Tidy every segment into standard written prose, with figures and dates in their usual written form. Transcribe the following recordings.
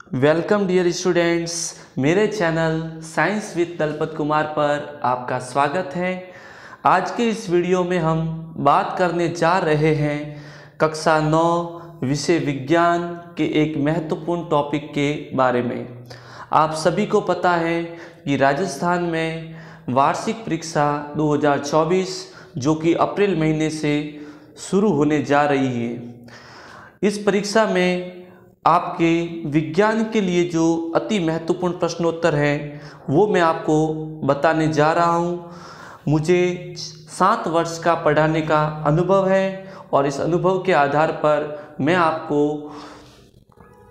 Welcome dear students, मेरे channel science with Dalpat Kumar पर आपका स्वागत है। आज के इस वीडियो में हम बात करने जा रहे हैं कक्षा 9 विषय विज्ञान के एक महत्वपूर्ण टॉपिक के बारे में। आप सभी को पता है कि राजस्थान में वार्षिक परीक्षा 2024 जो कि अप्रैल महीने से शुरू होने जा रही है। इस परीक्षा में आपके विज्ञान के लिए जो अति महत्वपूर्ण प्रश्नोत्तर हैं वो मैं आपको बताने जा रहा हूँ। मुझे 7 वर्ष का पढ़ाने का अनुभव है और इस अनुभव के आधार पर मैं आपको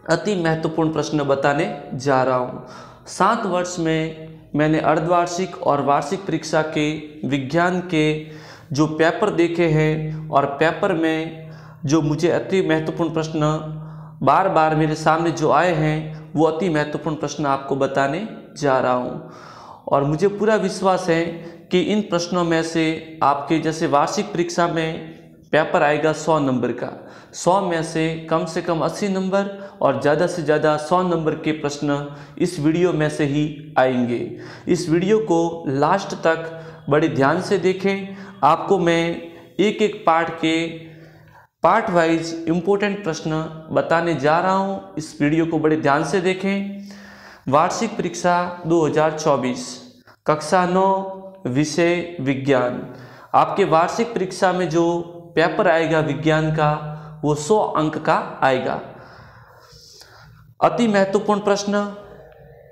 अति महत्वपूर्ण प्रश्न बताने जा रहा हूँ। 7 वर्ष में मैंने अर्धवार्षिक और वार्षिक परीक्षा के विज्ञान के जो पेपर देखे हैं और पेपर में जो मुझे अति महत्वपूर्ण प्रश्न बार बार मेरे सामने जो आए हैं वो अति महत्वपूर्ण प्रश्न आपको बताने जा रहा हूँ। और मुझे पूरा विश्वास है कि इन प्रश्नों में से आपके जैसे वार्षिक परीक्षा में पेपर आएगा 100 नंबर का, 100 में से कम 80 नंबर और ज़्यादा से ज़्यादा 100 नंबर के प्रश्न इस वीडियो में से ही आएंगे। इस वीडियो को लास्ट तक बड़े ध्यान से देखें। आपको मैं एक एक पार्ट वाइज इम्पोर्टेंट प्रश्न बताने जा रहा हूँ। इस वीडियो को बड़े ध्यान से देखें। वार्षिक परीक्षा 2024 कक्षा 9 विषय विज्ञान। आपके वार्षिक परीक्षा में जो पेपर आएगा विज्ञान का वो 100 अंक का आएगा। अति महत्वपूर्ण प्रश्न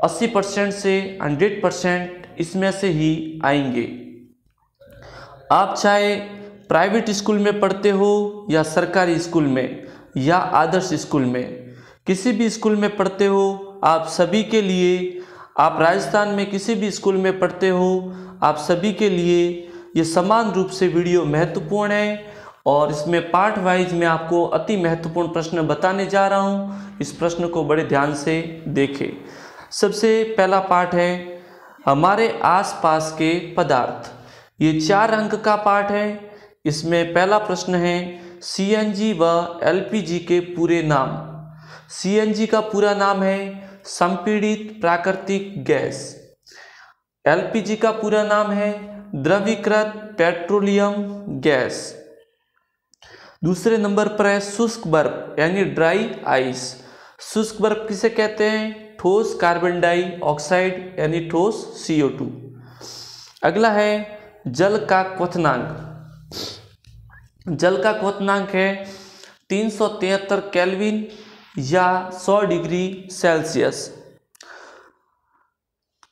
80% से 100% इसमें से ही आएंगे। आप चाहे प्राइवेट स्कूल में पढ़ते हो या सरकारी स्कूल में या आदर्श स्कूल में, किसी भी स्कूल में पढ़ते हो, आप सभी के लिए, आप राजस्थान में किसी भी स्कूल में पढ़ते हो, आप सभी के लिए ये समान रूप से वीडियो महत्वपूर्ण है। और इसमें पार्ट वाइज मैं आपको अति महत्वपूर्ण प्रश्न बताने जा रहा हूँ। इस प्रश्न को बड़े ध्यान से देखें। सबसे पहला पार्ट है हमारे आसपास के पदार्थ। ये 4 अंक का पार्ट है। इसमें पहला प्रश्न है सीएनजी व एलपीजी के पूरे नाम। सीएनजी का पूरा नाम है संपीड़ित प्राकृतिक गैस। एलपीजी का पूरा नाम है द्रवीकृत पेट्रोलियम गैस। दूसरे नंबर पर है शुष्क बर्फ यानी ड्राई आइस। शुष्क बर्फ किसे कहते हैं? ठोस कार्बन डाइऑक्साइड यानी ठोस CO2। अगला है जल का क्वथनांक। जल का क्वथनांक है 373 केल्विन या 100 डिग्री सेल्सियस।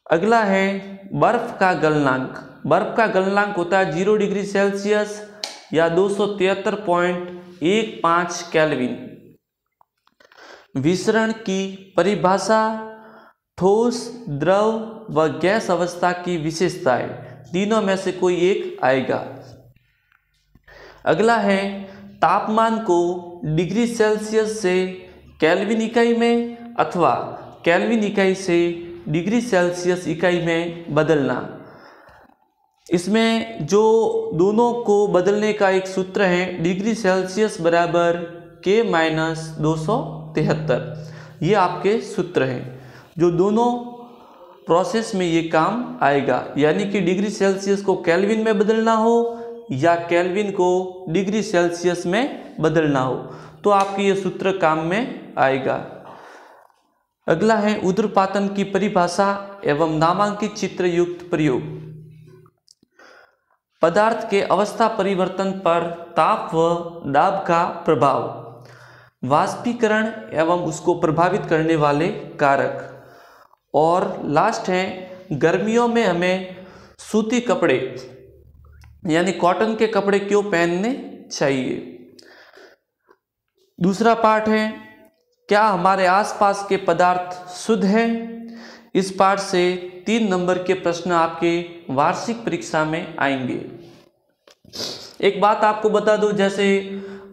अगला है बर्फ का गलनांक। बर्फ का गलनांक होता है 0 डिग्री सेल्सियस या 273.15 केल्विन। विसरण की परिभाषा ठोस, द्रव व गैस अवस्था की विशेषताएं, तीनों में से कोई एक आएगा। अगला है तापमान को डिग्री सेल्सियस से केल्विन इकाई में अथवा केल्विन इकाई से डिग्री सेल्सियस इकाई में बदलना। इसमें जो दोनों को बदलने का एक सूत्र है डिग्री सेल्सियस बराबर K-273। ये आपके सूत्र हैं जो दोनों प्रोसेस में ये काम आएगा। यानी कि डिग्री सेल्सियस को केल्विन में बदलना हो या केल्विन को डिग्री सेल्सियस में बदलना हो तो आपकी ये सूत्र काम में आएगा। अगला है ऊर्ध्वपातन की परिभाषा एवं नामांकित चित्र युक्त प्रयोग। पदार्थ के अवस्था परिवर्तन पर ताप व दाब का प्रभाव, वाष्पीकरण एवं उसको प्रभावित करने वाले कारक। और लास्ट है गर्मियों में हमें सूती कपड़े यानी कॉटन के कपड़े क्यों पहनने चाहिए। दूसरा पार्ट है क्या हमारे आसपास के पदार्थ शुद्ध हैं। इस पार्ट से 3 नंबर के प्रश्न आपके वार्षिक परीक्षा में आएंगे। एक बात आपको बता दूं, जैसे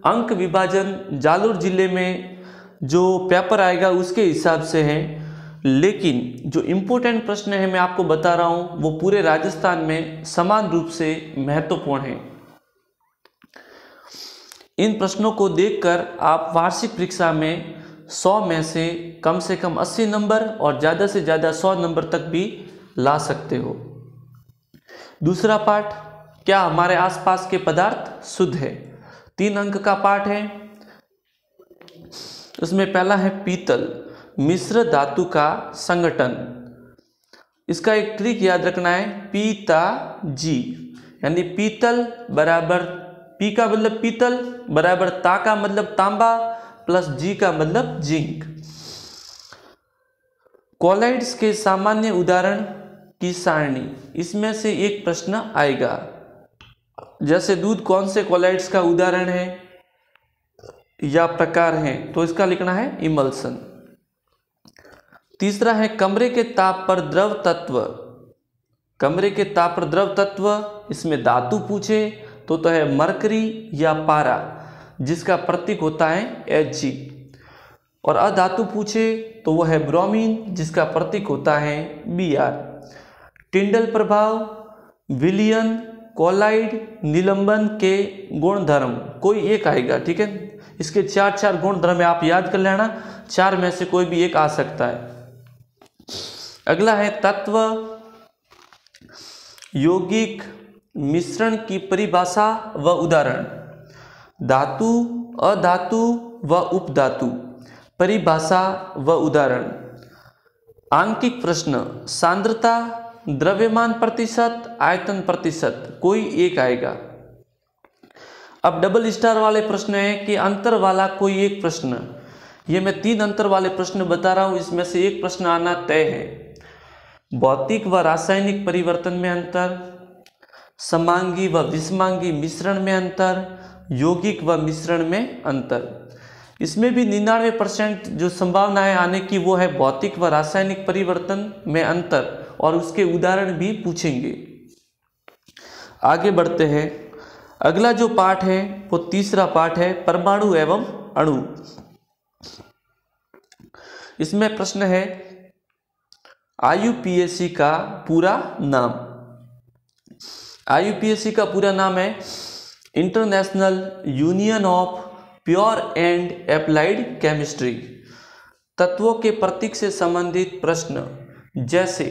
अंक विभाजन जालोर जिले में जो पेपर आएगा उसके हिसाब से है, लेकिन जो इम्पोर्टेंट प्रश्न है मैं आपको बता रहा हूँ वो पूरे राजस्थान में समान रूप से महत्वपूर्ण है। इन प्रश्नों को देखकर आप वार्षिक परीक्षा में 100 में से कम 80 नंबर और ज़्यादा से ज़्यादा 100 नंबर तक भी ला सकते हो। दूसरा पाठ, क्या हमारे आसपास के पदार्थ शुद्ध है? 3 अंक का पाठ है। उसमें पहला है पीतल, मिश्र धातु का संगठन। इसका एक ट्रिक याद रखना है, पीता जी, यानी पीतल बराबर पी का मतलब पीतल बराबर ता का मतलब तांबा प्लस जी का मतलब जिंक। कॉलाइड्स के सामान्य उदाहरण की सारणी, इसमें से एक प्रश्न आएगा। जैसे दूध कौन से कॉलाइड्स का उदाहरण है या प्रकार है, तो इसका लिखना है इमल्सन। तीसरा है कमरे के ताप पर द्रव तत्व। कमरे के ताप पर द्रव तत्व, इसमें धातु पूछे तो है मरकरी या पारा, जिसका प्रतीक होता है Hg, और अधातु पूछे तो वह है ब्रोमीन, जिसका प्रतीक होता है Br। टिंडल प्रभाव, विलियन, कोलाइड, निलंबन के गुणधर्म, कोई एक आएगा, ठीक है। इसके 4 गुणधर्म आप याद कर लेना, 4 में से कोई भी एक आ सकता है। अगला है तत्व यौगिक मिश्रण की परिभाषा व उदाहरण। धातु, अधातु व उपधातु, परिभाषा व उदाहरण। आंकिक प्रश्न, सांद्रता, द्रव्यमान प्रतिशत, आयतन प्रतिशत, कोई एक आएगा। अब डबल स्टार वाले प्रश्न है कि अंतर वाला कोई एक प्रश्न। ये मैं 3 अंतर वाले प्रश्न बता रहा हूं, इसमें से एक प्रश्न आना तय है। भौतिक व रासायनिक परिवर्तन में अंतर, समांगी व विषमांगी मिश्रण में अंतर, यौगिक व मिश्रण में अंतर। इसमें भी 99% जो संभावना है आने की वो है भौतिक व रासायनिक परिवर्तन में अंतर, और उसके उदाहरण भी पूछेंगे। आगे बढ़ते हैं। अगला जो पाठ है वो तीसरा पाठ है परमाणु एवं अणु। इसमें प्रश्न है IUPAC का पूरा नाम। IUPAC का पूरा नाम है international union of pure and applied chemistry. तत्वों के प्रतीक से संबंधित प्रश्न, जैसे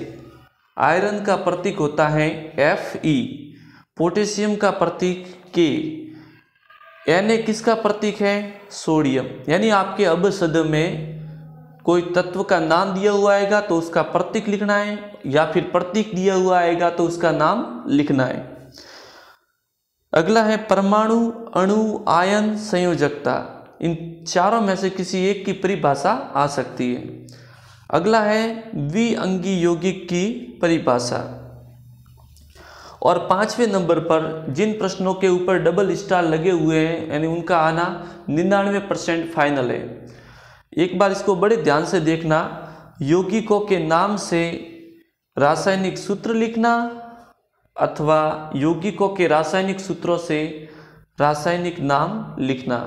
आयरन का प्रतीक होता है Fe, पोटेशियम का प्रतीक K, Na किसका प्रतीक है? सोडियम। यानी आपके अपशब्द में कोई तत्व का नाम दिया हुआ आएगा तो उसका प्रतीक लिखना है, या फिर प्रतीक दिया हुआ आएगा तो उसका नाम लिखना है। अगला है परमाणु, अणु, आयन, संयोजकता। इन चारों में से किसी एक की परिभाषा आ सकती है। अगला है द्विअंगी यौगिक की परिभाषा। और 5वें नंबर पर जिन प्रश्नों के ऊपर डबल स्टार लगे हुए हैं, यानी उनका आना 99% फाइनल है। एक बार इसको बड़े ध्यान से देखना। यौगिकों के नाम से रासायनिक सूत्र लिखना, अथवा यौगिकों के रासायनिक सूत्रों से रासायनिक नाम लिखना।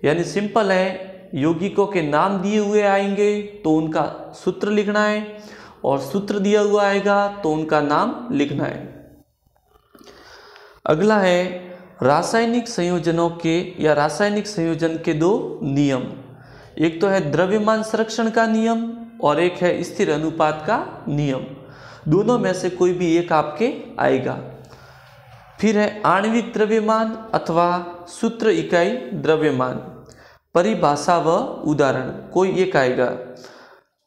यानी सिंपल है, यौगिकों के नाम दिए हुए आएंगे तो उनका सूत्र लिखना है, और सूत्र दिया हुआ आएगा तो उनका नाम लिखना है। अगला है रासायनिक संयोजनों के या रासायनिक संयोजन के 2 नियम। एक तो है द्रव्यमान संरक्षण का नियम और एक है स्थिर अनुपात का नियम। दोनों में से कोई भी एक आपके आएगा। फिर है आणविक द्रव्यमान अथवा सूत्र इकाई द्रव्यमान, परिभाषा व उदाहरण, कोई एक आएगा।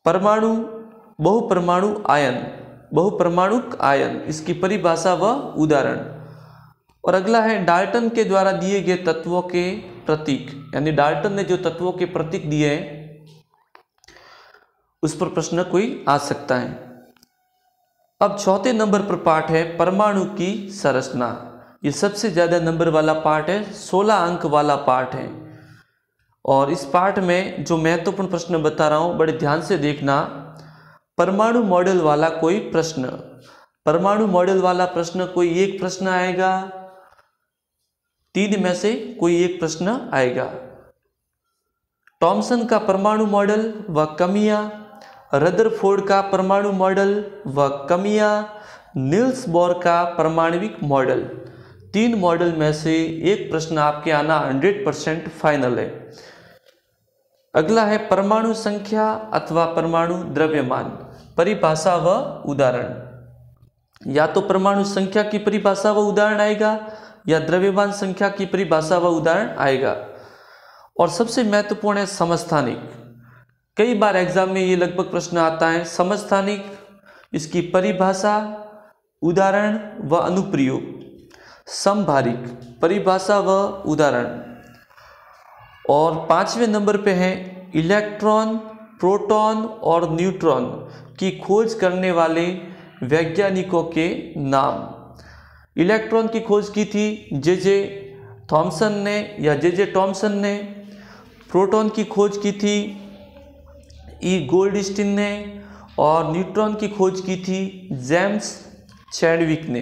परमाणु, बहुपरमाणु आयन, बहुपरमाणुक आयन, इसकी परिभाषा व उदाहरण। और अगला है डाल्टन के द्वारा दिए गए तत्वों के प्रतीक, यानी डाल्टन ने जो तत्वों के प्रतीक दिए हैं उस पर प्रश्न कोई आ सकता है। अब 4थे नंबर पर पाठ है परमाणु की संरचना। ये सबसे ज्यादा नंबर वाला पाठ है, 16 अंक वाला पाठ है। और इस पाठ में जो महत्वपूर्ण प्रश्न बता रहा हूं बड़े ध्यान से देखना। परमाणु मॉडल वाला कोई प्रश्न, परमाणु मॉडल वाला प्रश्न कोई एक प्रश्न आएगा, 3 में से कोई एक प्रश्न आएगा। थॉमसन का परमाणु मॉडल व कमियां, रदरफोर्ड का परमाणु मॉडल व कमियां, नील्स बोर का परमाणविक मॉडल। 3 मॉडल में से एक प्रश्न आपके आना 100% फाइनल है। अगला है परमाणु संख्या अथवा परमाणु द्रव्यमान, परिभाषा व उदाहरण। या तो परमाणु संख्या की परिभाषा व उदाहरण आएगा या द्रव्यमान संख्या की परिभाषा व उदाहरण आएगा। और सबसे महत्वपूर्ण है समस्थानिक। कई बार एग्जाम में ये लगभग प्रश्न आता है। समस्थानिक, इसकी परिभाषा, उदाहरण व अनुप्रयोग। समभारिक, परिभाषा व उदाहरण। और 5वें नंबर पे है इलेक्ट्रॉन, प्रोटॉन और न्यूट्रॉन की खोज करने वाले वैज्ञानिकों के नाम। इलेक्ट्रॉन की खोज की थी जे थॉमसन ने या जे टॉमसन ने। प्रोटॉन की खोज की थी ई गोल्डस्टीन ने। और न्यूट्रॉन की खोज की थी जेम्स चैडविक ने।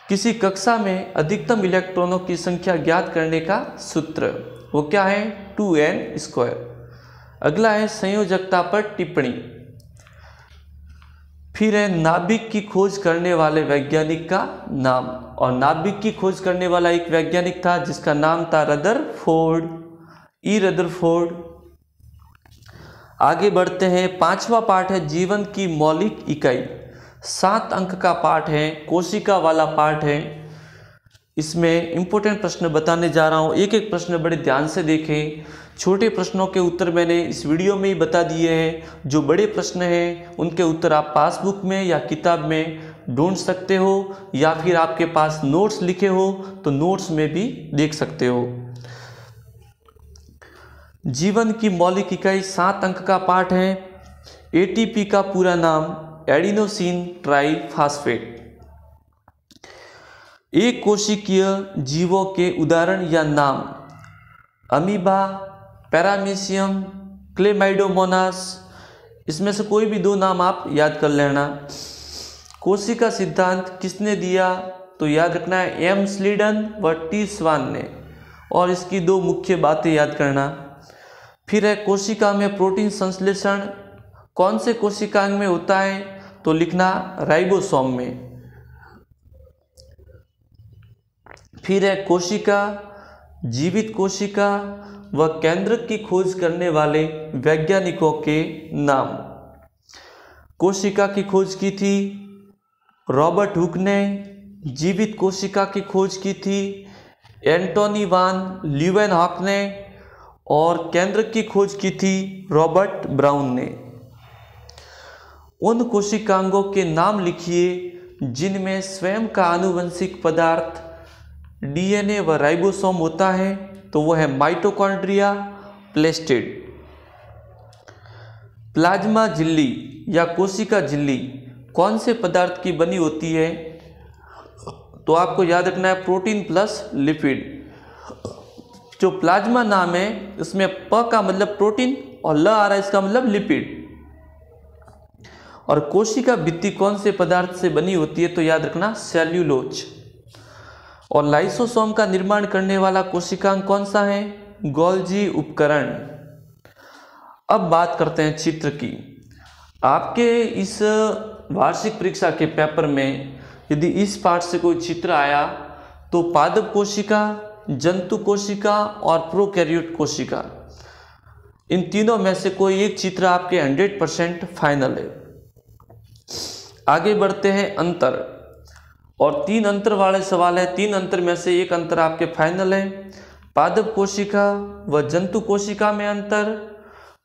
किसी कक्षा में अधिकतम इलेक्ट्रॉनों की संख्या ज्ञात करने का सूत्र वो क्या है? 2n²। अगला है संयोजकता पर टिप्पणी। फिर है नाभिक की खोज करने वाले वैज्ञानिक का नाम। और नाभिक की खोज करने वाला एक वैज्ञानिक था जिसका नाम था रदरफोर्ड, ई रदरफोर्ड। आगे बढ़ते हैं। 5वां पाठ है जीवन की मौलिक इकाई। 7 अंक का पाठ है, कोशिका वाला पाठ है। इसमें इंपॉर्टेंट प्रश्न बताने जा रहा हूँ। एक एक प्रश्न बड़े ध्यान से देखें। छोटे प्रश्नों के उत्तर मैंने इस वीडियो में ही बता दिए हैं। जो बड़े प्रश्न हैं उनके उत्तर आप पासबुक में या किताब में ढूंढ सकते हो, या फिर आपके पास नोट्स लिखे हो तो नोट्स में भी देख सकते हो। जीवन की मौलिक इकाई 7 अंक का पाठ है। एटीपी का पूरा नाम एडिनोसिन ट्राइफॉस्फेट। एक कोशिकीय जीवों के उदाहरण या नाम। Amoeba, paramecium, Chlamydomonas. इसमें से कोई भी 2 नाम आप याद कर लेना। कोशिका सिद्धांत किसने दिया? तो याद रखना है एम स्लीडन व टी स्वान ने। और इसकी 2 मुख्य बातें याद करना। फिर है कोशिका में प्रोटीन संश्लेषण कौन से कोशिकांग में होता है? तो लिखना राइबोसोम में। फिर है कोशिका, जीवित कोशिका व केंद्रक की खोज करने वाले वैज्ञानिकों के नाम। कोशिका की खोज की थी रॉबर्ट हुक ने। जीवित कोशिका की खोज की थी एंटोनी वान ल्यूवेनहॉक ने। और केंद्रक की खोज की थी रॉबर्ट ब्राउन ने। उन कोशिकांगों के नाम लिखिए जिनमें स्वयं का आनुवंशिक पदार्थ डीएनए व राइबोसोम होता है। तो वो है माइटोकॉन्ड्रिया, प्लेस्टिड। प्लाज्मा झिल्ली या कोशिका झिल्ली कौन से पदार्थ की बनी होती है? तो आपको याद रखना है प्रोटीन प्लस लिपिड। जो प्लाज्मा नाम है इसमें प का मतलब प्रोटीन और ल आ रहा है, इसका मतलब लिपिड। और कोशिका भित्ति कौन से पदार्थ से बनी होती है? तो याद रखना सेल्यूलोज। और लाइसोसोम का निर्माण करने वाला कोशिकांग कौन सा है? गोल्जी उपकरण। अब बात करते हैं चित्र की। आपके इस वार्षिक परीक्षा के पेपर में यदि इस पाठ से कोई चित्र आया तो पादप कोशिका, जंतु कोशिका और प्रोकैरियोट कोशिका, इन तीनों में से कोई एक चित्र आपके 100% फाइनल है। आगे बढ़ते हैं अंतर। और 3 अंतर वाले सवाल है। 3 अंतर में से एक अंतर आपके फाइनल है। पादप कोशिका व जंतु कोशिका में अंतर,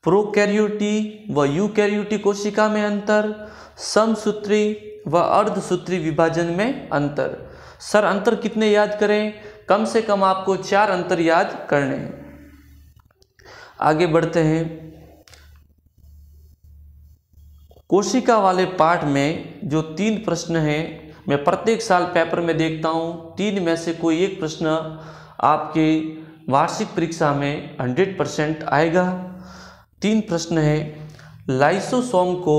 प्रोकैरियोटी व यूकैरियोटी कोशिका में अंतर, समसूत्री व अर्धसूत्री विभाजन में अंतर। सर अंतर कितने याद करें? कम से कम आपको 4 अंतर याद करने हैं। आगे बढ़ते हैं। कोशिका वाले पाठ में जो 3 प्रश्न हैं, मैं प्रत्येक साल पेपर में देखता हूँ 3 में से कोई एक प्रश्न आपके वार्षिक परीक्षा में 100% आएगा। 3 प्रश्न है। लाइसोसोम को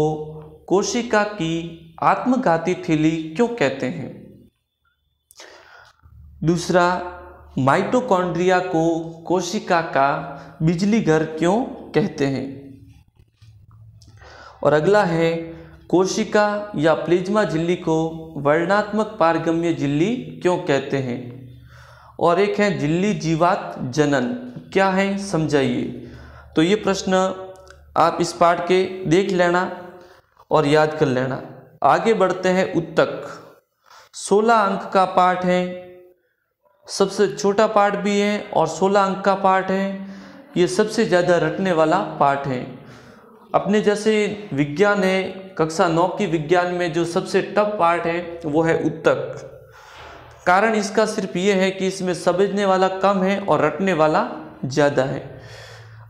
कोशिका की आत्मघाती थैली क्यों कहते हैं? दूसरा, माइटोकॉन्ड्रिया को कोशिका का बिजली घर क्यों कहते हैं? और अगला है कोशिका या प्लाज्मा झिल्ली को वर्णात्मक पारगम्य झिल्ली क्यों कहते हैं? और एक है झिल्ली जीवात जनन, क्या है समझाइए। तो ये प्रश्न आप इस पाठ के देख लेना और याद कर लेना। आगे बढ़ते हैं उत्तक। 16 अंक का पाठ है, सबसे छोटा पाठ भी है और 16 अंक का पाठ है। ये सबसे ज़्यादा रटने वाला पाठ है। अपने जैसे विज्ञान है, कक्षा 9 की विज्ञान में जो सबसे टफ पार्ट है वो है उत्तक। कारण इसका सिर्फ ये है कि इसमें समझने वाला कम है और रटने वाला ज़्यादा है।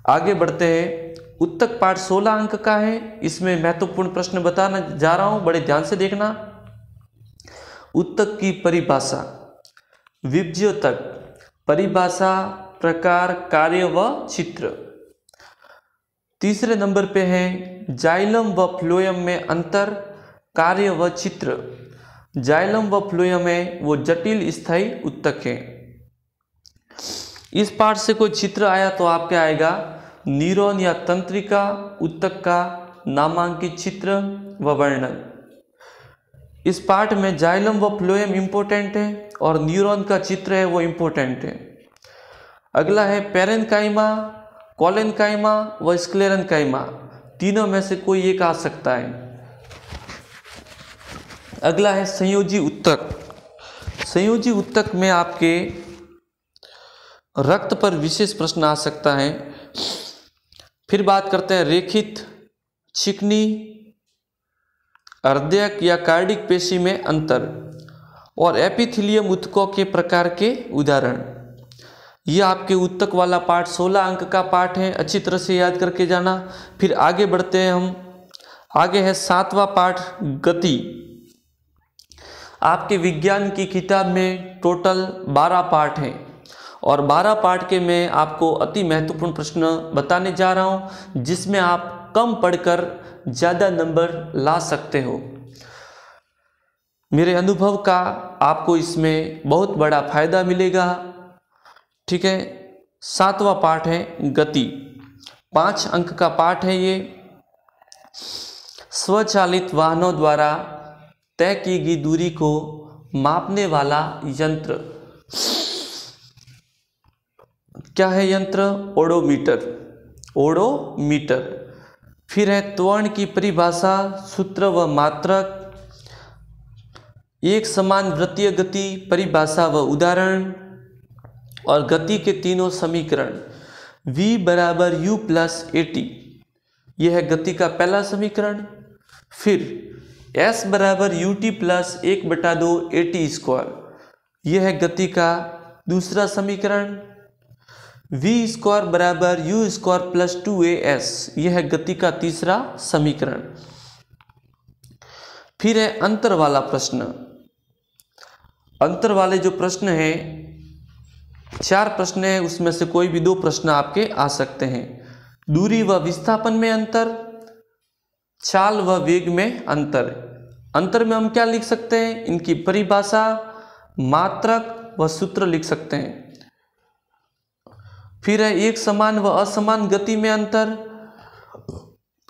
आगे बढ़ते हैं। उत्तक पाठ 16 अंक का है। इसमें महत्वपूर्ण प्रश्न बताना जा रहा हूँ, बड़े ध्यान से देखना। उत्तक की परिभाषा, विभज्योतक, परिभाषा, प्रकार, कार्य व चित्र। तीसरे नंबर पे है जाइलम व फ्लोएम में अंतर, कार्य व चित्र। जाइलम व फ्लोएम है वो जटिल स्थायी उत्तक है। इस पाठ से कोई चित्र आया तो आप क्या आएगा, न्यूरॉन या तंत्रिका उत्तक का नामांकित चित्र व वर्णन। इस पाठ में जाइलम व फ्लोएम इंपॉर्टेंट है और न्यूरॉन का चित्र है वो इंपॉर्टेंट है। अगला है पेरेन्काइमा, कोलेन्काइमा व स्क्लेरेन्काइमा, तीनों में से कोई एक आ सकता है। अगला है संयोजी उत्तक। संयोजी उत्तक में आपके रक्त पर विशेष प्रश्न आ सकता है। फिर बात करते हैं रेखित, चिकनी, हृदयक या कार्डिक पेशी में अंतर और एपिथेलियम उत्तकों के प्रकार के उदाहरण। ये आपके उत्तक वाला पाठ 16 अंक का पाठ है, अच्छी तरह से याद करके जाना। फिर आगे बढ़ते हैं हम। आगे है 7वां पाठ गति। आपके विज्ञान की किताब में टोटल 12 पाठ हैं और 12 पाठ के मैं आपको अति महत्वपूर्ण प्रश्न बताने जा रहा हूं, जिसमें आप कम पढ़कर ज़्यादा नंबर ला सकते हो। मेरे अनुभव का आपको इसमें बहुत बड़ा फायदा मिलेगा। ठीक है। 7वां पाठ है गति, 5 अंक का पाठ है ये। स्वचालित वाहनों द्वारा तय की गई दूरी को मापने वाला यंत्र, क्या है यंत्र, ओडोमीटर, ओडोमीटर। फिर है त्वरण की परिभाषा, सूत्र व मात्रक, एक समान वृत्तीय गति, परिभाषा व उदाहरण और गति के तीनों समीकरण। v बराबर u प्लस AT, यह है गति का पहला समीकरण। फिर s बराबर ut प्लस 1/2 AT स्क्वायर, यह है गति का दूसरा समीकरण। v स्क्वायर बराबर u स्क्वायर प्लस 2as, यह है गति का तीसरा समीकरण। फिर है अंतर वाला प्रश्न। अंतर वाले जो प्रश्न हैं, 4 प्रश्न हैं, उसमें से कोई भी 2 प्रश्न आपके आ सकते हैं। दूरी व विस्थापन में अंतर, चाल व वेग में अंतर। अंतर में हम क्या लिख सकते हैं, इनकी परिभाषा, मात्रक व सूत्र लिख सकते हैं। फिर है एक समान व असमान गति में अंतर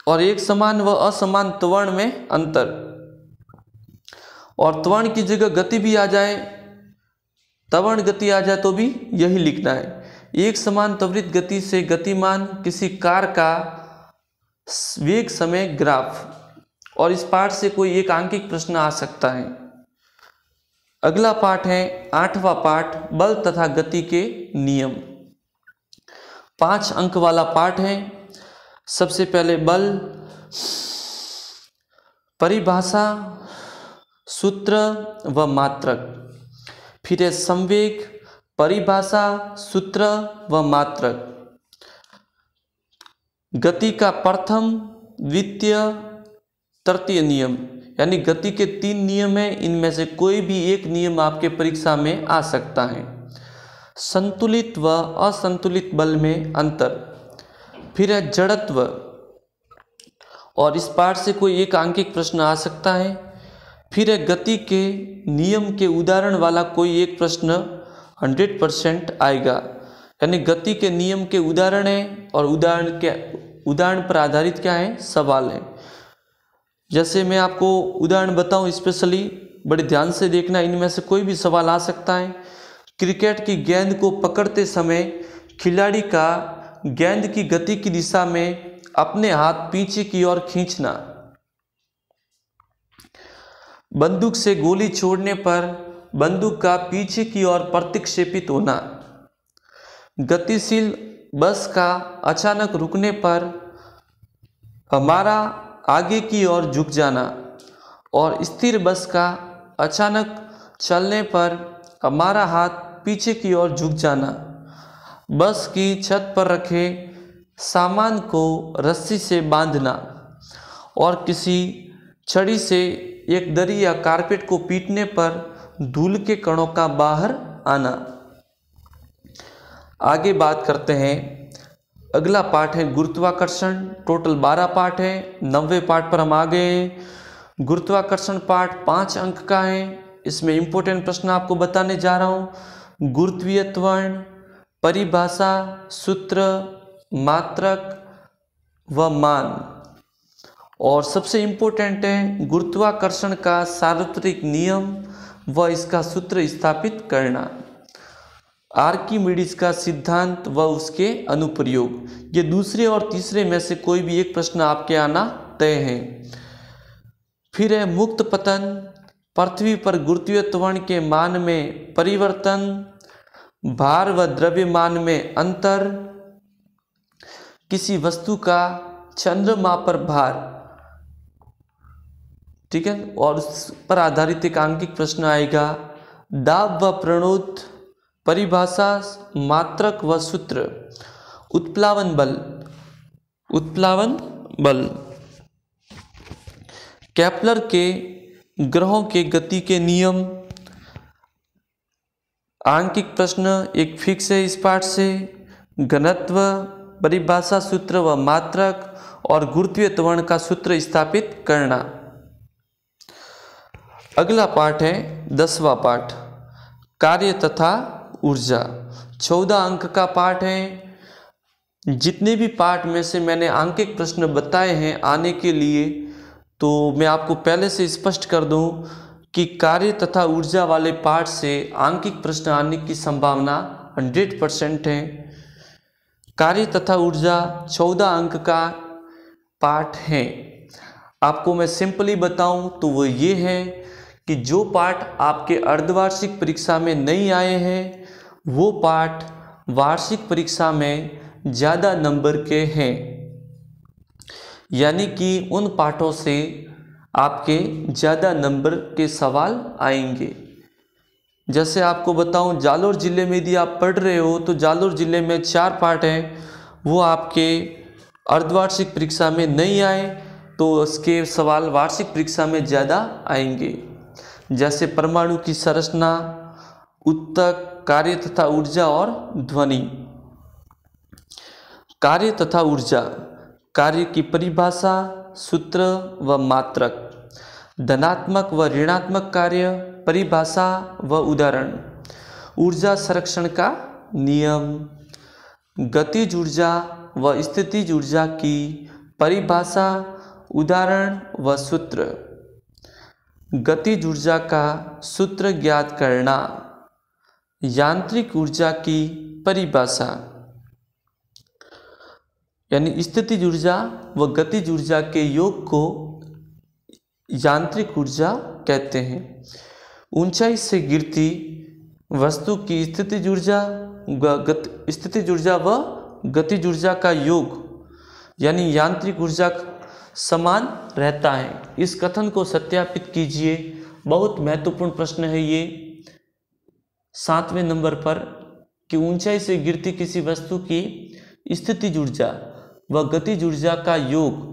और एक समान व असमान त्वरण में अंतर। और त्वरण की जगह गति भी आ जाए, त्वरण गति आ जाए तो भी यही लिखना है। एक समान त्वरित गति से गतिमान किसी कार का वेग समय ग्राफ। और इस पाठ से कोई एक आंकिक प्रश्न आ सकता है। अगला पाठ है 8वां पाठ, बल तथा गति के नियम। 5 अंक वाला पाठ है। सबसे पहले बल, परिभाषा, सूत्र व मात्रक। फिर है संवेग, परिभाषा, सूत्र व मात्रक। गति का प्रथम, द्वितीय, तृतीय नियम, यानी गति के 3 नियम हैं, इनमें से कोई भी एक नियम आपके परीक्षा में आ सकता है। संतुलित व असंतुलित बल में अंतर। फिर है जड़त्व, और इस पाठ से कोई एक आंकिक प्रश्न आ सकता है। फिर है गति के नियम के उदाहरण वाला कोई एक प्रश्न 100% आएगा, यानी गति के नियम के उदाहरण है और उदाहरण पर आधारित क्या है, सवाल है। जैसे मैं आपको उदाहरण बताऊं, स्पेशली बड़े ध्यान से देखना, इनमें से कोई भी सवाल आ सकता है। क्रिकेट की गेंद को पकड़ते समय खिलाड़ी का गेंद की गति की दिशा में अपने हाथ पीछे की ओर खींचना। बंदूक से गोली छोड़ने पर बंदूक का पीछे की ओर प्रतिक्षेपित होना। गतिशील बस का अचानक रुकने पर हमारा आगे की ओर झुक जाना और स्थिर बस का अचानक चलने पर हमारा हाथ पीछे की ओर झुक जाना। बस की छत पर रखे सामान को रस्सी से बांधना और किसी छड़ी से एक दरी या कारपेट को पीटने पर धूल के कणों का बाहर आना। आगे बात करते हैं। अगला पार्ट है गुरुत्वाकर्षण। टोटल 12 पार्ट है। 90वें पार्ट पर हम आ गए हैं। गुरुत्वाकर्षण पार्ट 5 अंक का है। इसमें इंपॉर्टेंट प्रश्न आपको बताने जा रहा हूँ। गुरुत्वीय त्वरण, परिभाषा, सूत्र, मात्रक व मान। और सबसे इम्पोर्टेंट है गुरुत्वाकर्षण का सार्वत्रिक नियम व इसका सूत्र स्थापित करना। आर्किमिडीज का सिद्धांत व उसके अनुप्रयोग। ये दूसरे और तीसरे में से कोई भी एक प्रश्न आपके आना तय है। फिर है मुक्त पतन। पृथ्वी पर गुरुत्वीय त्वरण के मान में परिवर्तन, भार व द्रव्यमान में अंतर, किसी वस्तु का चंद्रमा पर भार, ठीक है, और उस पर आधारित एक आंकिक प्रश्न आएगा। दाब व प्रणोद, परिभाषा, मात्रक व सूत्र। उत्प्लावन बल, उत्प्लावन बल। केपलर के ग्रहों के गति के नियम। आंकिक प्रश्न एक फिक्स है इस पाठ से। घनत्व, परिभाषा, सूत्र व मात्रक और गुरुत्वीय त्वरण का सूत्र स्थापित करना। अगला पाठ है 10वां पाठ, कार्य तथा ऊर्जा। 14 अंक का पाठ है। जितने भी पाठ में से मैंने आंकिक प्रश्न बताए हैं आने के लिए, तो मैं आपको पहले से स्पष्ट कर दूं कि कार्य तथा ऊर्जा वाले पाठ से आंकिक प्रश्न आने की संभावना 100% है। कार्य तथा ऊर्जा 14 अंक का पाठ है। आपको मैं सिंपली बताऊं तो वो ये है कि जो पाठ आपके अर्धवार्षिक परीक्षा में नहीं आए हैं वो पाठ वार्षिक परीक्षा में ज़्यादा नंबर के हैं। यानी कि उन पाठों से आपके ज़्यादा नंबर के सवाल आएंगे। जैसे आपको बताऊं, जालोर ज़िले में यदि आप पढ़ रहे हो तो जालोर ज़िले में 4 पाठ हैं, वो आपके अर्धवार्षिक परीक्षा में नहीं आए तो उसके सवाल वार्षिक परीक्षा में ज़्यादा आएंगे। जैसे परमाणु की संरचना, उत्तक, कार्य तथा ऊर्जा और ध्वनि। कार्य तथा ऊर्जा, कार्य की परिभाषा, सूत्र व मात्रक। धनात्मक व ऋणात्मक कार्य, परिभाषा व उदाहरण। ऊर्जा संरक्षण का नियम। गतिज ऊर्जा व स्थितिज ऊर्जा की परिभाषा, उदाहरण व सूत्र। गतिज ऊर्जा का सूत्र ज्ञात करना। यांत्रिक ऊर्जा की परिभाषा, यानी स्थितिज ऊर्जा व गतिज ऊर्जा के योग को यांत्रिक ऊर्जा कहते हैं। ऊंचाई से गिरती वस्तु की स्थितिज ऊर्जा व गतिज ऊर्जा का योग यानी यांत्रिक ऊर्जा समान रहता है। इस कथन को सत्यापित कीजिए। बहुत महत्वपूर्ण प्रश्न है ये 7वें नंबर पर कि ऊंचाई से गिरती किसी वस्तु की स्थितिज ऊर्जा व गतिज ऊर्जा का योग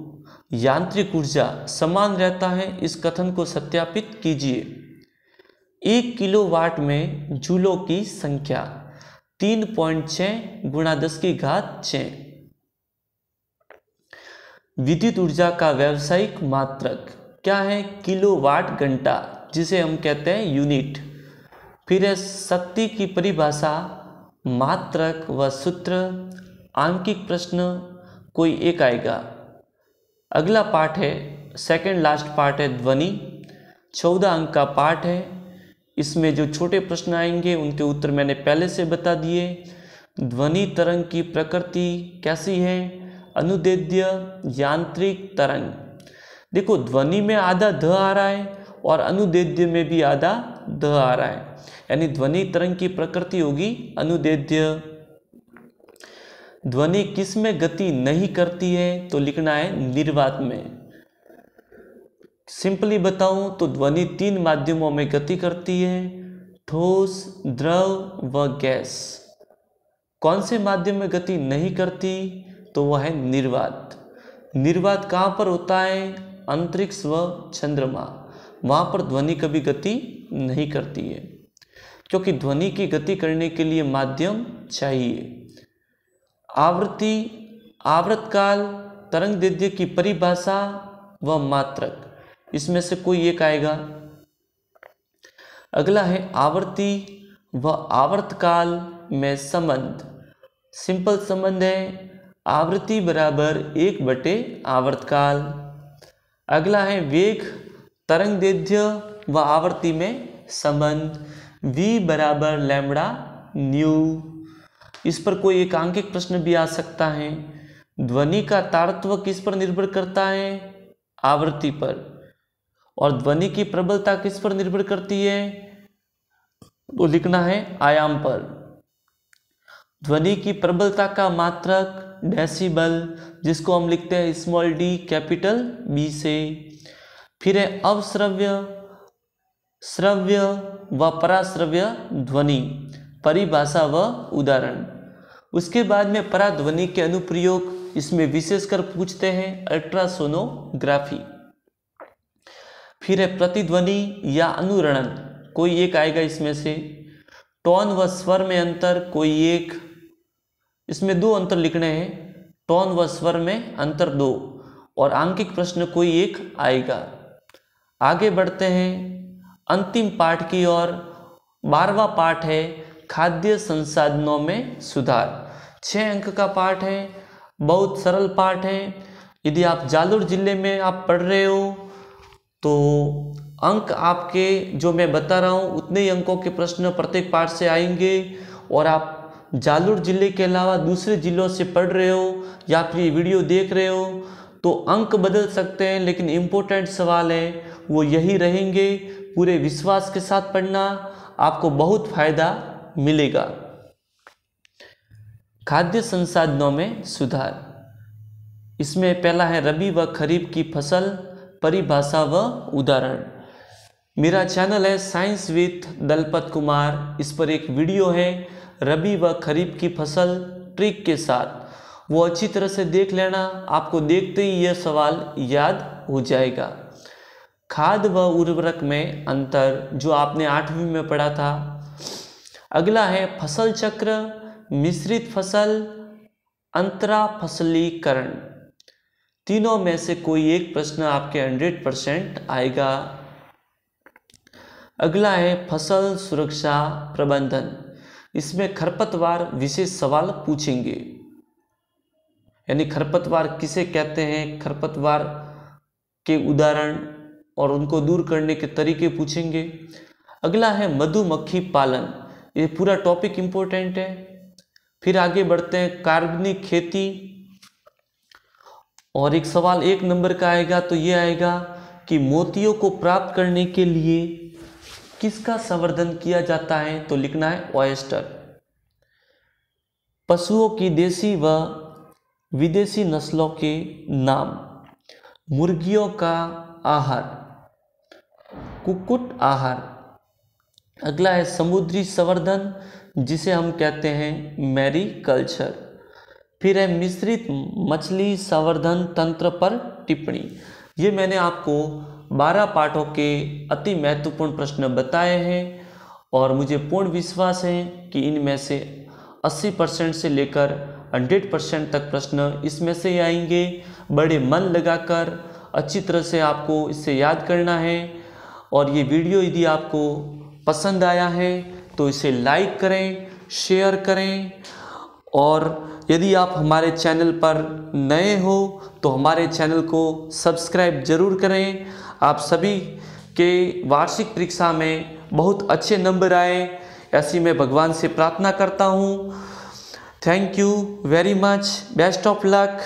यांत्रिक ऊर्जा समान रहता है। इस कथन को सत्यापित कीजिए। 1 किलोवाट में जूलों की संख्या 3.6 × 10⁶। विद्युत ऊर्जा का व्यावसायिक मात्रक क्या है? किलोवाट घंटा, जिसे हम कहते हैं यूनिट। फिर है शक्ति की परिभाषा, मात्रक व सूत्र। आंकिक प्रश्न कोई एक आएगा। अगला पाठ है, सेकंड लास्ट पार्ट है ध्वनि। 14 अंक का पाठ है। इसमें जो छोटे प्रश्न आएंगे उनके उत्तर मैंने पहले से बता दिए। ध्वनि तरंग की प्रकृति कैसी है? अनुदैर्ध्य, यांत्रिक तरंग। देखो ध्वनि में आधा ध आ रहा है और अनुदैर्ध्य में भी आधा ध आ रहा है, यानी ध्वनि तरंग की प्रकृति होगी अनुदैर्ध्य। ध्वनि किस में गति नहीं करती है? तो लिखना है निर्वात में। सिंपली बताऊं तो ध्वनि 3 माध्यमों में गति करती है, ठोस, द्रव व गैस। कौन से माध्यम में गति नहीं करती? तो वह है निर्वात। निर्वात कहाँ पर होता है? अंतरिक्ष व चंद्रमा। वहाँ पर ध्वनि कभी गति नहीं करती है, क्योंकि ध्वनि की गति करने के लिए माध्यम चाहिए। आवृत्ति, आवृतकाल, तरंगदैर्ध्य की परिभाषा व मात्रक, इसमें से कोई एक आएगा। अगला है आवृत्ति व आवर्तकाल में संबंध। सिंपल संबंध है, आवृत्ति बराबर 1/आवर्तकाल। अगला है वेग, तरंगदैर्ध्य व आवृत्ति में संबंध, v बराबर लैम्बडा न्यू। इस पर कोई एकांकिक प्रश्न भी आ सकता है। ध्वनि का तारत्व किस पर निर्भर करता है? आवृत्ति पर। और ध्वनि की प्रबलता किस पर निर्भर करती है? तो लिखना है आयाम पर। ध्वनि की प्रबलता का मात्रक डेसिबल, जिसको हम लिखते हैं स्मॉल d कैपिटल B से। फिर है अवश्रव्य, श्रव्य व पराश्रव्य ध्वनि, परिभाषा व उदाहरण। उसके बाद में पराध्वनि के अनुप्रयोग, इसमें विशेषकर पूछते हैं अल्ट्रासोनोग्राफी। फिर है प्रतिध्वनि या अनुरणन, कोई एक आएगा इसमें से। टोन व स्वर में अंतर, कोई एक। इसमें 2 अंतर लिखने हैं, टोन व स्वर में अंतर 2, और आंकिक प्रश्न कोई एक आएगा। आगे बढ़ते हैं अंतिम पाठ की ओर। 12वां पाठ है खाद्य संसाधनों में सुधार। 6 अंक का पाठ है, बहुत सरल पाठ है। यदि आप जालोर जिले में आप पढ़ रहे हो तो अंक आपके जो मैं बता रहा हूँ उतने ही अंकों के प्रश्न प्रत्येक पाठ से आएंगे। और आप जालोर जिले के अलावा दूसरे जिलों से पढ़ रहे हो या फिर ये वीडियो देख रहे हो तो अंक बदल सकते हैं, लेकिन इम्पोर्टेंट सवाल है वो यही रहेंगे। पूरे विश्वास के साथ पढ़ना, आपको बहुत फायदा मिलेगा। खाद्य संसाधनों में सुधार, इसमें पहला है रबी व खरीफ की फसल, परिभाषा व उदाहरण। मेरा चैनल है साइंस विथ दलपत कुमार, इस पर एक वीडियो है रबी व खरीफ की फसल ट्रिक के साथ, वो अच्छी तरह से देख लेना, आपको देखते ही यह सवाल याद हो जाएगा। खाद व उर्वरक में अंतर, जो आपने 8वीं में पढ़ा था। अगला है फसल चक्र, मिश्रित फसल, अंतरा फसलीकरण। तीनों में से कोई एक प्रश्न आपके 100% आएगा। अगला है फसल सुरक्षा प्रबंधन, इसमें खरपतवार विशेष सवाल पूछेंगे, यानी खरपतवार किसे कहते हैं, खरपतवार के उदाहरण और उनको दूर करने के तरीके पूछेंगे। अगला है मधुमक्खी पालन, ये पूरा टॉपिक इंपॉर्टेंट है। फिर आगे बढ़ते हैं कार्बनिक खेती, और एक सवाल 1 नंबर का आएगा तो ये आएगा कि मोतियों को प्राप्त करने के लिए किसका संवर्धन किया जाता है, तो लिखना है ऑयस्टर। पशुओं की देसी व विदेशी नस्लों के नाम, मुर्गियों का आहार, कुक्कुट आहार। अगला है समुद्री संवर्धन, जिसे हम कहते हैं मैरीकल्चर। फिर है मिश्रित मछली संवर्धन तंत्र पर टिप्पणी। ये मैंने आपको 12 पाठों के अति महत्वपूर्ण प्रश्न बताए हैं, और मुझे पूर्ण विश्वास है कि इनमें से 80% से लेकर 100% तक प्रश्न इसमें से आएंगे। बड़े मन लगाकर अच्छी तरह से आपको इसे याद करना है। और ये वीडियो यदि आपको पसंद आया है तो इसे लाइक करें, शेयर करें, और यदि आप हमारे चैनल पर नए हो तो हमारे चैनल को सब्सक्राइब जरूर करें। आप सभी के वार्षिक परीक्षा में बहुत अच्छे नंबर आए, ऐसी मैं भगवान से प्रार्थना करता हूँ। Thank you very much, best of luck.